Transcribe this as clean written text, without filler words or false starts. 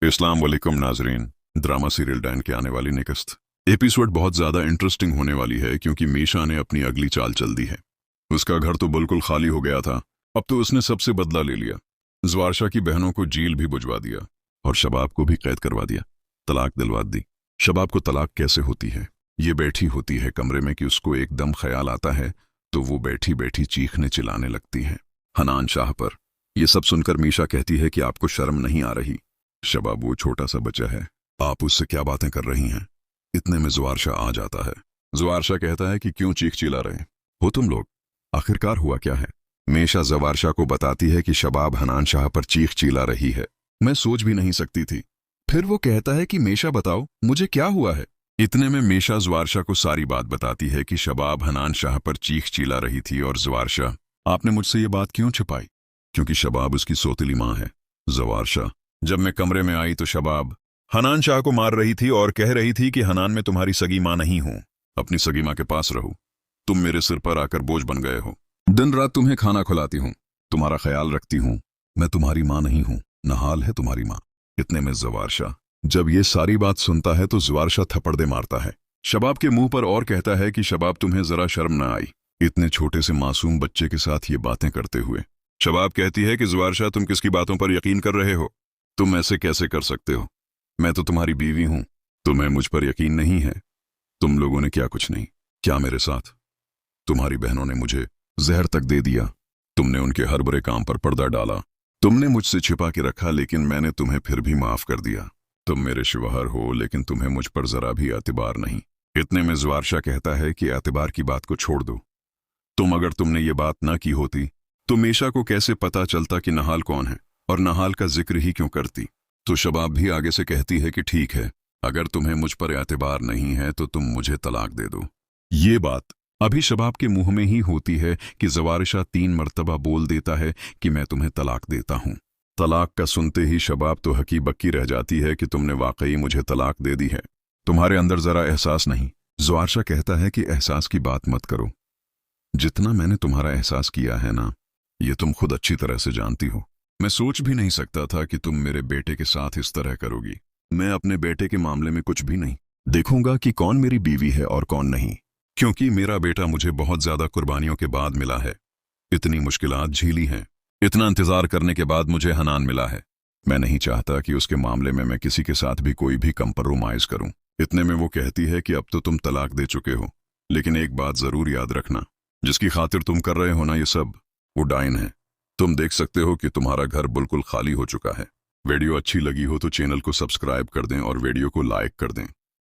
अस्सलाम वालेकुम नाजरीन। ड्रामा सीरियल डैन के आने वाली नेक्स्ट एपिसोड बहुत ज्यादा इंटरेस्टिंग होने वाली है क्योंकि मीशा ने अपनी अगली चाल चल दी है। उसका घर तो बिल्कुल खाली हो गया था, अब तो उसने सबसे बदला ले लिया। जवारशा की बहनों को जेल भी बुझवा दिया और शबाब को भी कैद करवा दिया, तलाक दिलवा दी। शबाब को तलाक कैसे होती है? ये बैठी होती है कमरे में कि उसको एकदम ख्याल आता है तो वो बैठी बैठी चीखने चिल्लाने लगती है हनान शाह पर। यह सब सुनकर मीशा कहती है कि आपको शर्म नहीं आ रही? शबाब वो छोटा सा बच्चा है, आप उससे क्या बातें कर रही हैं? इतने में जवारशा आ जाता है। जवारशा कहता है कि क्यों चीख चिल्ला रहे हो तुम लोग, आखिरकार हुआ क्या है? मीशा जवारशा को बताती है कि शबाब हनान शाह पर चीख चिल्ला रही है। मैं सोच भी नहीं सकती थी। फिर वो कहता है कि मीशा बताओ मुझे क्या हुआ है। इतने में मीशा जवारशा को सारी बात बताती है कि शबाब हनान शाह पर चीख चिल्ला रही थी और जवारशा, आपने मुझसे ये बात क्यों छिपाई? क्योंकि शबाब उसकी सौतेली माँ है। जवारशा, जब मैं कमरे में आई तो शबाब हनान शाह को मार रही थी और कह रही थी कि हनान में तुम्हारी सगी माँ नहीं हूं, अपनी सगी माँ के पास रहो। तुम मेरे सिर पर आकर बोझ बन गए हो। दिन रात तुम्हें खाना खिलाती हूं, तुम्हारा ख्याल रखती हूं। मैं तुम्हारी माँ नहीं हूं, नहाल है तुम्हारी माँ। इतने में जवारशा जब ये सारी बात सुनता है तो जवारशा थप्पड़ दे मारता है शबाब के मुंह पर और कहता है कि शबाब तुम्हें जरा शर्म न आई, इतने छोटे से मासूम बच्चे के साथ ये बातें करते हुए। शबाब कहती है कि जवारशा तुम किसकी बातों पर यकीन कर रहे हो? तुम ऐसे कैसे कर सकते हो? मैं तो तुम्हारी बीवी हूं, तुम्हें मुझ पर यकीन नहीं है? तुम लोगों ने क्या कुछ नहीं क्या मेरे साथ? तुम्हारी बहनों ने मुझे जहर तक दे दिया, तुमने उनके हर बुरे काम पर पर्दा डाला, तुमने मुझसे छिपा के रखा लेकिन मैंने तुम्हें फिर भी माफ कर दिया। तुम मेरे शिवहर हो लेकिन तुम्हें मुझ पर जरा भी एतबार नहीं। इतने में जवारशा कहता है कि एतबार की बात को छोड़ दो। अगर तुमने ये बात ना की होती तो मीशा को कैसे पता चलता कि नहाल कौन है और नहाल का जिक्र ही क्यों करती? तो शबाब भी आगे से कहती है कि ठीक है, अगर तुम्हें मुझ पर एतबार नहीं है तो तुम मुझे तलाक दे दो। ये बात अभी शबाब के मुंह में ही होती है कि जवारशा 3 मर्तबा बोल देता है कि मैं तुम्हें तलाक देता हूं। तलाक का सुनते ही शबाब तो हकी बक्की रह जाती है कि तुमने वाकई मुझे तलाक दे दी है, तुम्हारे अंदर जरा एहसास नहीं। जवारशा कहता है कि एहसास की बात मत करो, जितना मैंने तुम्हारा एहसास किया है ना, ये तुम खुद अच्छी तरह से जानती हो। मैं सोच भी नहीं सकता था कि तुम मेरे बेटे के साथ इस तरह करोगी। मैं अपने बेटे के मामले में कुछ भी नहीं देखूंगा कि कौन मेरी बीवी है और कौन नहीं, क्योंकि मेरा बेटा मुझे बहुत ज्यादा कुर्बानियों के बाद मिला है, इतनी मुश्किलात झेली हैं, इतना इंतजार करने के बाद मुझे हनान मिला है। मैं नहीं चाहता कि उसके मामले में मैं किसी के साथ भी कोई भी कंप्रोमाइज करूं। इतने में वो कहती है कि अब तो तुम तलाक दे चुके हो, लेकिन एक बात जरूर याद रखना, जिसकी खातिर तुम कर रहे हो ना ये सब, वो डायन है। तुम देख सकते हो कि तुम्हारा घर बिल्कुल खाली हो चुका है। वीडियो अच्छी लगी हो तो चैनल को सब्सक्राइब कर दें और वीडियो को लाइक कर दें।